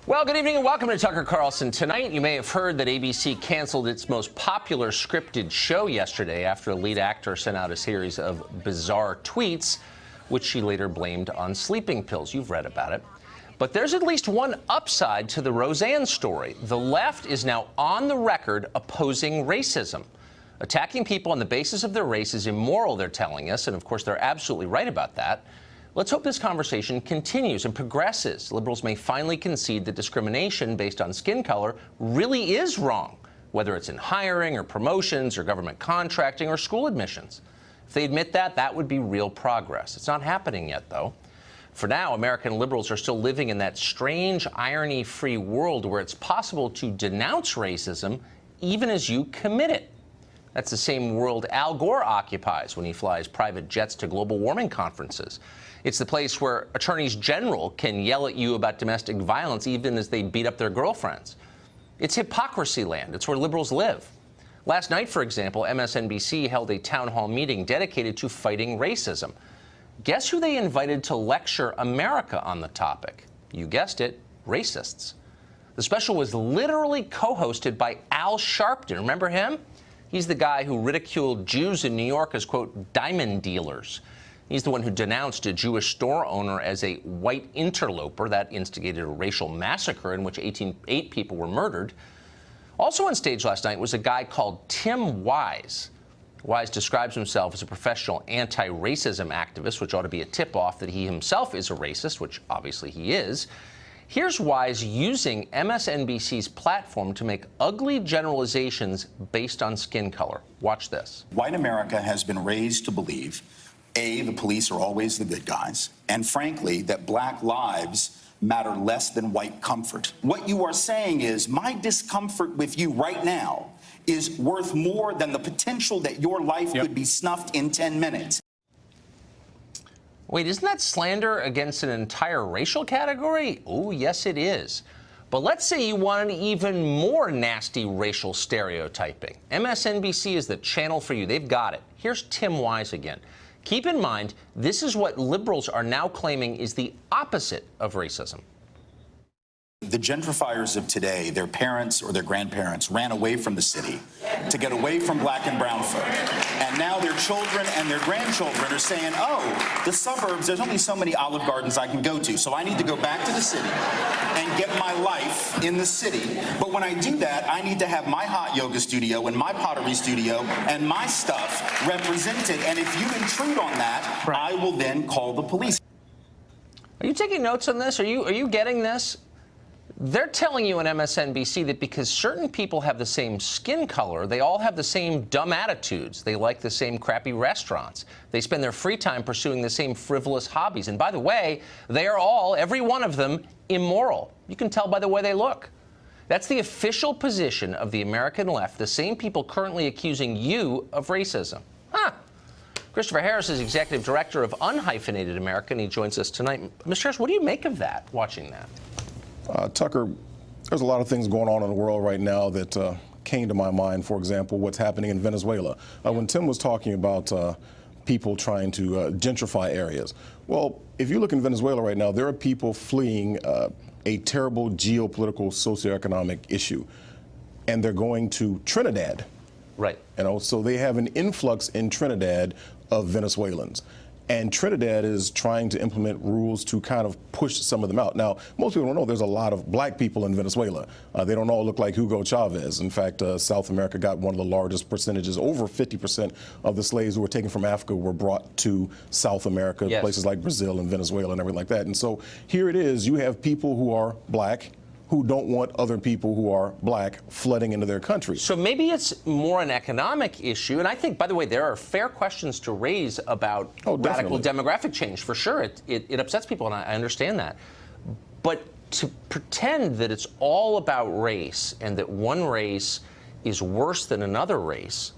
Well, good evening and welcome to Tucker Carlson Tonight. You may have heard that ABC canceled its most popular scripted show yesterday after a lead actor sent out a series of bizarre tweets, which she later blamed on sleeping pills. You've read about it. But there's at least one upside to the Roseanne story. The left is now on the record opposing racism. Attacking people on the basis of their race is immoral, they're telling us, and of course they're absolutely right about that. Let's hope this conversation continues and progresses. Liberals may finally concede that discrimination based on skin color really is wrong, whether it's in hiring or promotions or government contracting or school admissions. If they admit that, that would be real progress. It's not happening yet, though. For now, American liberals are still living in that strange, irony-free world where it's possible to denounce racism even as you commit it. That's the same world Al Gore occupies when he flies private jets to global warming conferences. It's the place where attorneys general can yell at you about domestic violence even as they beat up their girlfriends. It's hypocrisy land. It's where liberals live. Last night, for example, MSNBC held a town hall meeting dedicated to fighting racism. Guess who they invited to lecture America on the topic? You guessed it, racists. The special was literally co-hosted by Al Sharpton. Remember him? He's the guy who ridiculed Jews in New York as, quote, diamond dealers. He's the one who denounced a Jewish store owner as a white interloper. That instigated a racial massacre in which 8 people were murdered. Also on stage last night was a guy called Tim Wise. Wise describes himself as a professional anti-racism activist, which ought to be a tip-off that he himself is a racist, which obviously he is. Here's Wise using MSNBC's platform to make ugly generalizations based on skin color. Watch this. White America has been raised to believe, A, the police are always the good guys, and frankly, that black lives matter less than white comfort. What you are saying is my discomfort with you right now is worth more than the potential that your life could be snuffed in 10 minutes. Wait, isn't that slander against an entire racial category? Oh, yes, it is. But let's say you want an even more nasty racial stereotyping. MSNBC is the channel for you. They've got it. Here's Tim Wise again. Keep in mind, this is what liberals are now claiming is the opposite of racism. The gentrifiers of today, their parents or their grandparents ran away from the city to get away from black and brown folk. And now their children and their grandchildren are saying, oh, the suburbs, there's only so many Olive Gardens I can go to, so I need to go back to the city and get my life in the city. But when I do that, I need to have my hot yoga studio and my pottery studio and my stuff represented. And if you intrude on that, I will then call the police. Are you taking notes on this? Are you getting this? They're telling you on MSNBC that because certain people have the same skin color, they all have the same dumb attitudes. They like the same crappy restaurants. They spend their free time pursuing the same frivolous hobbies. And by the way, they are all, every one of them, immoral. You can tell by the way they look. That's the official position of the American left, the same people currently accusing you of racism. Christopher Harris is executive director of Unhyphenated America, and he joins us tonight. Mr. Harris, what do you make of that, watching that? Tucker, there's a lot of things going on in the world right now that came to my mind. For example, what's happening in Venezuela. When Tim was talking about people trying to gentrify areas. Well, if you look in Venezuela right now, there are people fleeing a terrible geopolitical socioeconomic issue, and they're going to Trinidad. Right. You know, so they have an influx in Trinidad of Venezuelans. And Trinidad is trying to implement rules to kind of push some of them out. Now, most people don't know there's a lot of black people in Venezuela. They don't all look like Hugo Chavez. In fact, South America got one of the largest percentages. Over 50% of the slaves who were taken from Africa were brought to South America, places like Brazil and Venezuela and everything like that. And so here it is. You have people who are black who don't want other people who are black flooding into their country. So maybe it's more an economic issue. And I think, by the way, there are fair questions to raise about radical demographic change. For sure, it upsets people, and I understand that. But to pretend that it's all about race and that one race is worse than another race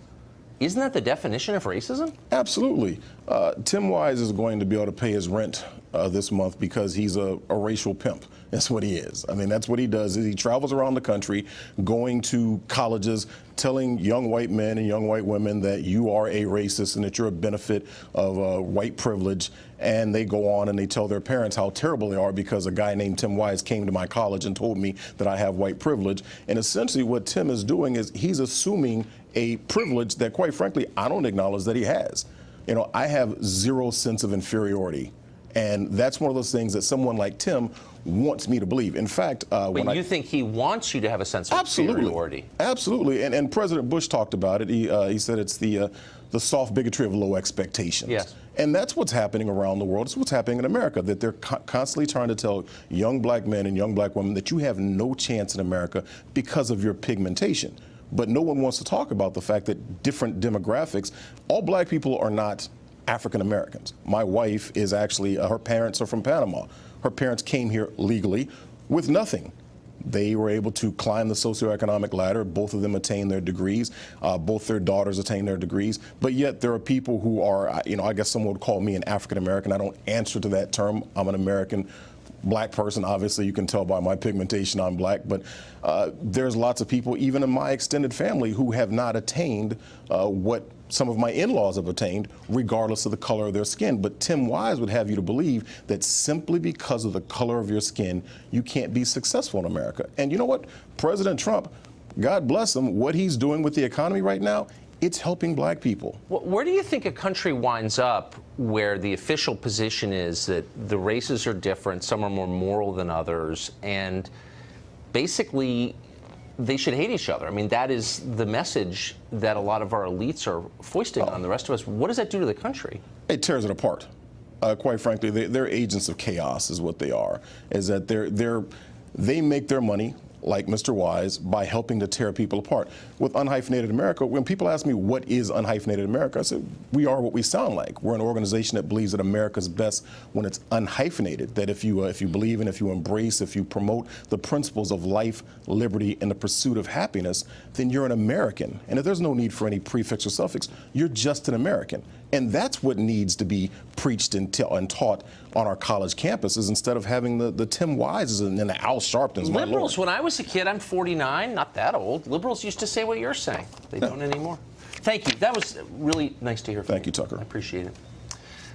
Isn't that the definition of racism? Absolutely. Tim Wise is going to be able to pay his rent this month because he's a racial pimp. That's what he is. I mean, that's what he does. Is he travels around the country, going to colleges, telling young white men and young white women that you are a racist and that you're a benefit of white privilege. And they go on and they tell their parents how terrible they are because a guy named Tim Wise came to my college and told me that I have white privilege. And essentially what Tim is doing is he's assuming a privilege that, quite frankly, I don't acknowledge that he has. You know, I have zero sense of inferiority. And that's one of those things that someone like Tim wants me to believe. In fact, when you think he wants you to have a sense of inferiority. Absolutely. And President Bush talked about it. He said it's the soft bigotry of low expectations. Yes. And that's what's happening around the world. It's what's happening in America, that they're constantly trying to tell young black men and young black women that you have no chance in America because of your pigmentation. But no one wants to talk about the fact that different demographics, all black people are not African Americans. My wife is actually, her parents are from Panama. Her parents came here legally with nothing. They were able to climb the socioeconomic ladder. Both of them attained their degrees. Both their daughters attained their degrees. But yet there are people who are, you know, I guess someone would call me an African American. I don't answer to that term. I'm an American black person. Obviously, you can tell by my pigmentation I'm black. But there's lots of people, even in my extended family, who have not attained what some of my in-laws have attained, regardless of the color of their skin. But Tim Wise would have you to believe that simply because of the color of your skin, you can't be successful in America. And you know what? President Trump, God bless him, what he's doing with the economy right now, it's helping black people. Where do you think a country winds up where the official position is that the races are different, some are more moral than others, and basically they should hate each other? I mean, that is the message that a lot of our elites are foisting on the rest of us. What does that do to the country? It tears it apart. Quite frankly, they're agents of chaos is what they are, is that they make their money, like Mr. Wise, by helping to tear people apart. With Unhyphenated America, when people ask me what is Unhyphenated America, I said, we are what we sound like. We're an organization that believes that America's best when it's unhyphenated, that if you believe in, if you embrace, if you promote the principles of life, liberty, and the pursuit of happiness, then you're an American. And if there's no need for any prefix or suffix, you're just an American. And that's what needs to be preached and taught on our college campuses instead of having the Tim Wises and the Al Sharptons. Liberals, when I was a kid, I'm 49, not that old. Liberals used to say what you're saying. They don't anymore. Thank you. That was really nice to hear from you. Thank you, Tucker. I appreciate it.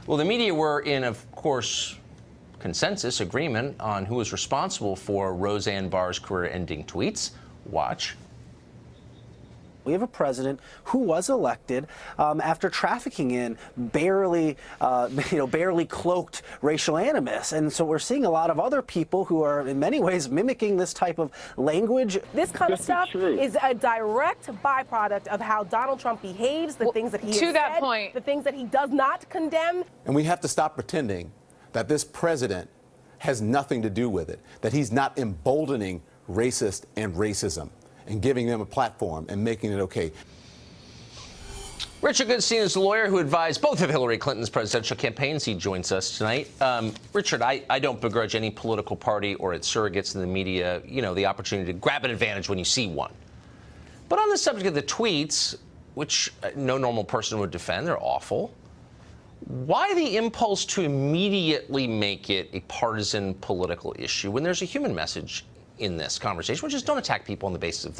Well, the media were in, of course, consensus agreement on who was responsible for Roseanne Barr's career-ending tweets. Watch. We have a president who was elected after trafficking in barely cloaked racial animus. And so we're seeing a lot of other people who are in many ways mimicking this type of language. This kind of stuff is a direct byproduct of how Donald Trump behaves, the things that he has said, the things that he does not condemn. And we have to stop pretending that this president has nothing to do with it, that he's not emboldening racist and racism and giving them a platform and making it okay. Richard Goodstein is the lawyer who advised both of Hillary Clinton's presidential campaigns. He joins us tonight. Richard, I don't begrudge any political party or its surrogates in the media, you know, the opportunity to grab an advantage when you see one. But on the subject of the tweets, which no normal person would defend, they're awful. Why the impulse to immediately make it a partisan political issue when there's a human message in this conversation, which is don't attack people on the basis of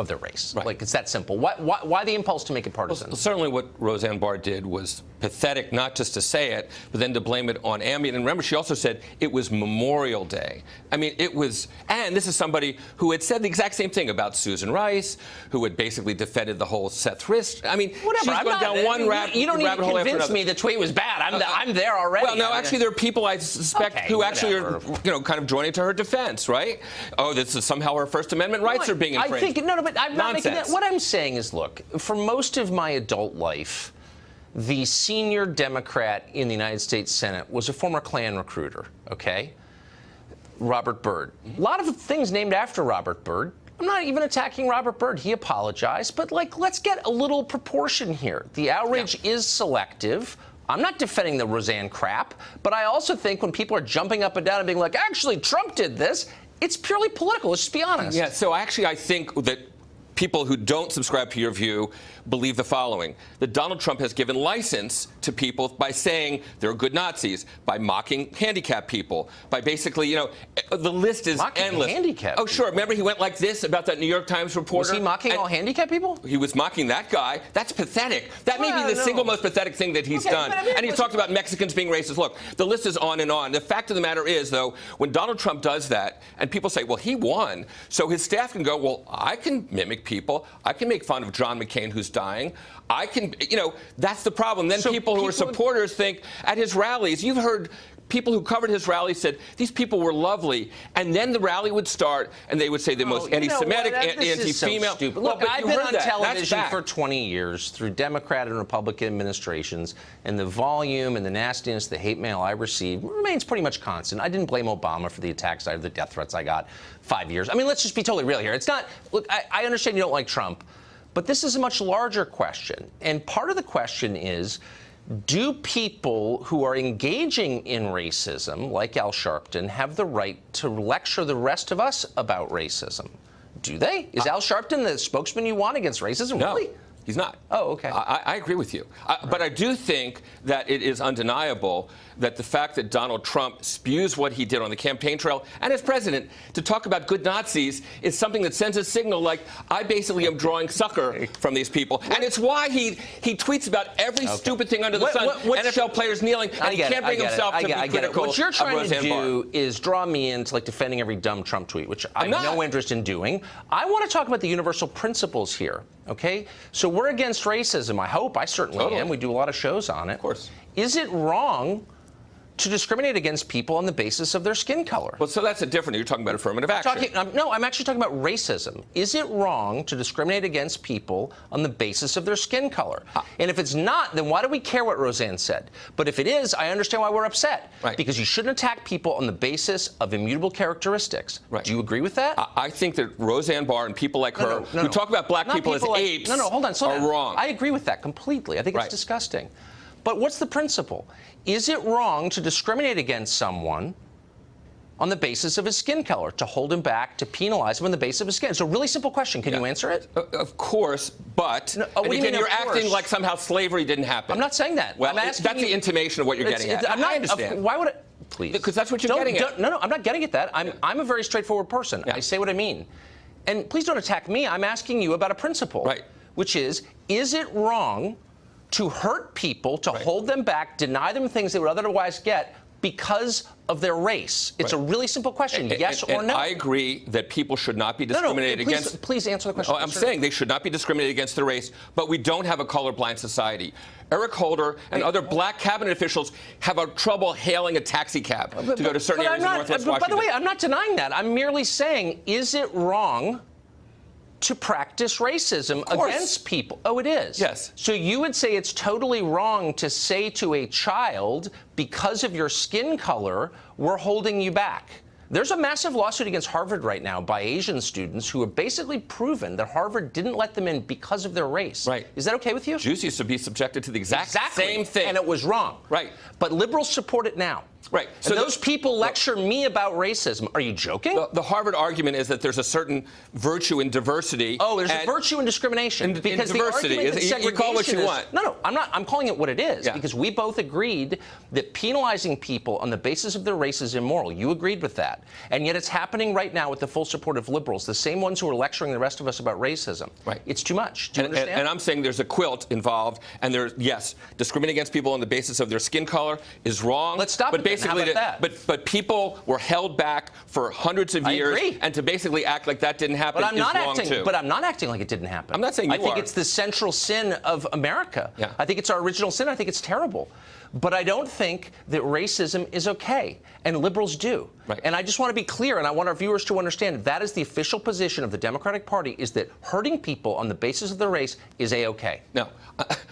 their race? Right. Like, it's that simple. Why the impulse to make it partisan? Well, certainly what Roseanne Barr did was pathetic, not just to say it, but then to blame it on ambient. And remember, she also said it was Memorial Day. I mean, it was, and this is somebody who had said the exact same thing about Susan Rice, who had basically defended the whole Seth Rist. I mean, whatever. She's gone down one rabbit hole. You don't need to convince me the tweet was bad. I'm there already. Well, no, actually, there are people I suspect who actually are, kind of joining to her defense, right? Oh, this is somehow her First Amendment rights are being infringed. I think but I'm not making that. What I'm saying is, look, for most of my adult life, the senior Democrat in the United States Senate was a former Klan recruiter, okay? Robert Byrd. A lot of things named after Robert Byrd. I'm not even attacking Robert Byrd. He apologized. But, let's get a little proportion here. The outrage is selective. I'm not defending the Roseanne crap, but I also think when people are jumping up and down and being like, actually, Trump did this, it's purely political. Let's just be honest. Yeah, so actually I think that people who don't subscribe to your view believe the following: that Donald Trump has given license to people by saying they're good Nazis, by mocking handicapped people, by basically, you know, the list is mocking endless. Handicapped oh, sure. Remember he went like this about that New York Times reporter? Was he mocking all handicapped people? He was mocking that guy. That's pathetic. That may be the single most pathetic thing that he's done. And he's talked about Mexicans being racist. Look, the list is on and on. The fact of the matter is, though, when Donald Trump does that, and people say, well, he won, so his staff can go, well, I can mimic people. I can make fun of John McCain who's dying. I can, you know, that's the problem. Then so people who are supporters think at his rallies, you've heard people who covered his rally said these people were lovely, and then the rally would start, and they would say the most anti-Semitic, anti-female. So look, I've been on television for 20 years through Democrat and Republican administrations, and the volume and the nastiness, the hate mail I received remains pretty much constant. I didn't blame Obama for the attacks or the death threats I got 5 years. I mean, let's just be totally real here. It's not. Look, I understand you don't like Trump, but this is a much larger question, and part of the question is, do people who are engaging in racism, like Al Sharpton, have the right to lecture the rest of us about racism? Do they? Is Al Sharpton the spokesman you want against racism? No, really? He's not. Oh, okay. I agree with you. But I do think that it is undeniable that the fact that Donald Trump spews what he did on the campaign trail and as president to talk about good Nazis is something that sends a signal like, I basically am drawing succor from these people. And it's why he tweets about every stupid thing under the sun. NFL players kneeling, and he can't bring himself to be critical. What you're trying to do is draw me into like defending every dumb Trump tweet, which I have no interest in doing. I want to talk about the universal principles here, okay? So we're against racism, I hope. I certainly am. We do a lot of shows on it. Of course. Is it wrong to discriminate against people on the basis of their skin color? Well, so that's a different. You're talking about affirmative action. No, I'm actually talking about racism. Is it wrong to discriminate against people on the basis of their skin color? And if it's not, then why do we care what Roseanne said? But if it is, I understand why we're upset. Right. Because you shouldn't attack people on the basis of immutable characteristics. Right. Do you agree with that? I think that Roseanne Barr and people like her who talk about black people as apes are wrong. I agree with that completely. I think it's disgusting. But what's the principle? Is it wrong to discriminate against someone on the basis of his skin color, to hold him back, to penalize him on the basis of his skin? It's a really simple question. Can you answer it? Of course, but you're acting like somehow slavery didn't happen. I'm not saying that. Well, that's the intimation of what you're getting at. I understand. Why would it? Please. Because that's what you're getting at. No, I'm not getting at that. I'm a very straightforward person. I say what I mean. And please don't attack me. I'm asking you about a principle. Right. Which is it wrong to hurt people, to hold them back, deny them things they would otherwise get because of their race? It's a really simple question, yes or no. I agree that people should not be discriminated against. Please answer the question. I'm saying they should not be discriminated against their race, but we don't have a colorblind society. Eric Holder and other black cabinet officials have trouble hailing a taxi cab to go to certain areas of Northwest Washington. By the way, I'm not denying that. I'm merely saying, is it wrong to practice racism against people? Oh, it is? Yes. So you would say it's totally wrong to say to a child, because of your skin color, we're holding you back. There's a massive lawsuit against Harvard right now by Asian students who have basically proven that Harvard didn't let them in because of their race. Right. Is that okay with you? Jews used to be subjected to the exact same thing. And it was wrong. Right. But liberals support it now. Right. So those people lecture me about racism. Are you joking? The Harvard argument is that there's a certain virtue in diversity. Oh, there's a virtue in discrimination. Because in diversity. The argument that you call it what you want. No, I'm not. I'm calling it what it is. Yeah. Because we both agreed that penalizing people on the basis of their race is immoral. You agreed with that. And yet it's happening right now with the full support of liberals, the same ones who are lecturing the rest of us about racism. Right. It's too much. Do you understand? And I'm saying there's a quilt involved, and yes, discriminating against people on the basis of their skin color is wrong. Let's stop it. Basically, how about that? But people were held back for hundreds of years, and to basically act like that didn't happen is wrong too. But I'm not acting like it didn't happen. I'm not saying you are. I think it's the central sin of America. Yeah. I think it's our original sin. I think it's terrible. But I don't think that racism is okay, and liberals do. Right. And I just want to be clear, and I want our viewers to understand, that is the official position of the Democratic Party, is that hurting people on the basis of their race is A-okay. No.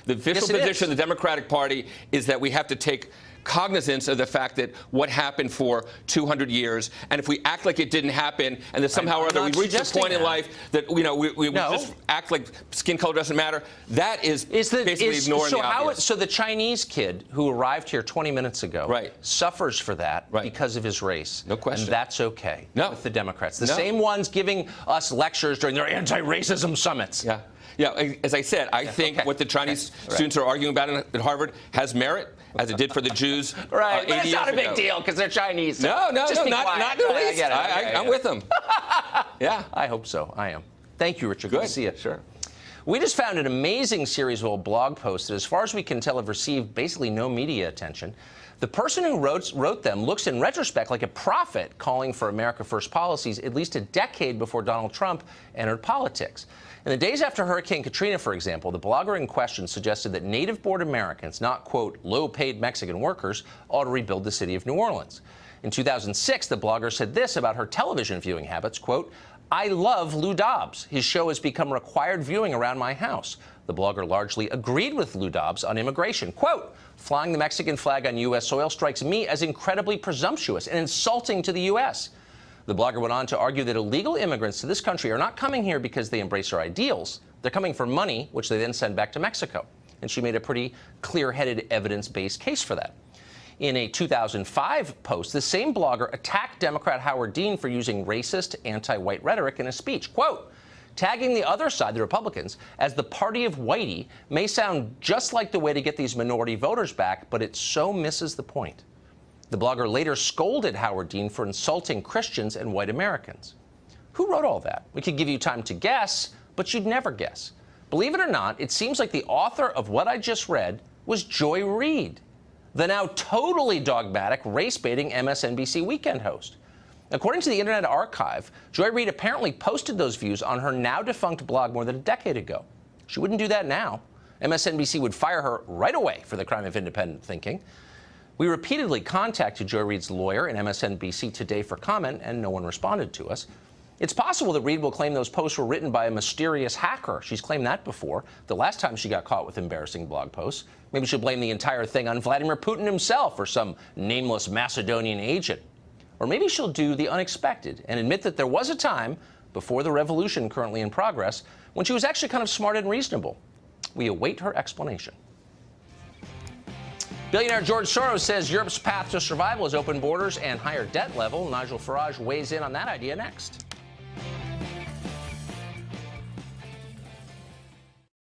The official position of the Democratic Party is that we have to take cognizance of the fact that what happened for 200 years, and if we act like it didn't happen, and that somehow or other we reach a point in life that we just act like skin color doesn't matter, that is basically ignoring the obvious. So the Chinese kid who arrived here 20 minutes ago suffers for that because of his race. No question. And that's okay with the Democrats. The same ones giving us lectures during their anti-racism summits. Yeah. Yeah, as I said, I think what the Chinese students are arguing about at Harvard has merit, as it did for the Jews. Right, but 80 it's not a years big ago. deal because they're Chinese. So No, not the I least. get it. I'm with them. Yeah. I hope so. I am. Thank you, Richard. Good to see you. Sure. We just found an amazing series of old blog posts that, as far as we can tell, have received basically no media attention. The person who wrote them looks in retrospect like a prophet calling for America First policies at least a decade before Donald Trump entered politics. In the days after Hurricane Katrina, for example, the blogger in question suggested that native-born Americans, not, quote, low-paid Mexican workers, ought to rebuild the city of New Orleans. In 2006, the blogger said this about her television viewing habits, quote, I love Lou Dobbs. His show has become required viewing around my house. The blogger largely agreed with Lou Dobbs on immigration. Quote, flying the Mexican flag on U.S. soil strikes me as incredibly presumptuous and insulting to the U.S. The blogger went on to argue that illegal immigrants to this country are not coming here because they embrace our ideals. They're coming for money, which they then send back to Mexico. And she made a pretty clear-headed, evidence-based case for that. In a 2005 post, the same blogger attacked Democrat Howard Dean for using racist, anti-white rhetoric in a speech. Quote, tagging the other side, the Republicans, as the party of whitey may sound just like the way to get these minority voters back, but it so misses the point. The blogger later scolded Howard Dean for insulting Christians and white Americans. Who wrote all that? We could give you time to guess, but you'd never guess. Believe it or not, it seems like the author of what I just read was Joy Reid, the now totally dogmatic, race-baiting MSNBC weekend host. According to the Internet Archive, Joy Reid apparently posted those views on her now-defunct blog more than a decade ago. She wouldn't do that now. MSNBC would fire her right away for the crime of independent thinking. We repeatedly contacted Joy Reid's lawyer and MSNBC Today for comment, and no one responded to us. It's possible that Reid will claim those posts were written by a mysterious hacker. She's claimed that before, the last time she got caught with embarrassing blog posts. Maybe she'll blame the entire thing on Vladimir Putin himself or some nameless Macedonian agent. Or maybe she'll do the unexpected and admit that there was a time, before the revolution currently in progress, when she was actually kind of smart and reasonable. We await her explanation. Billionaire George Soros says Europe's path to survival is open borders and higher debt level. Nigel Farage weighs in on that idea next.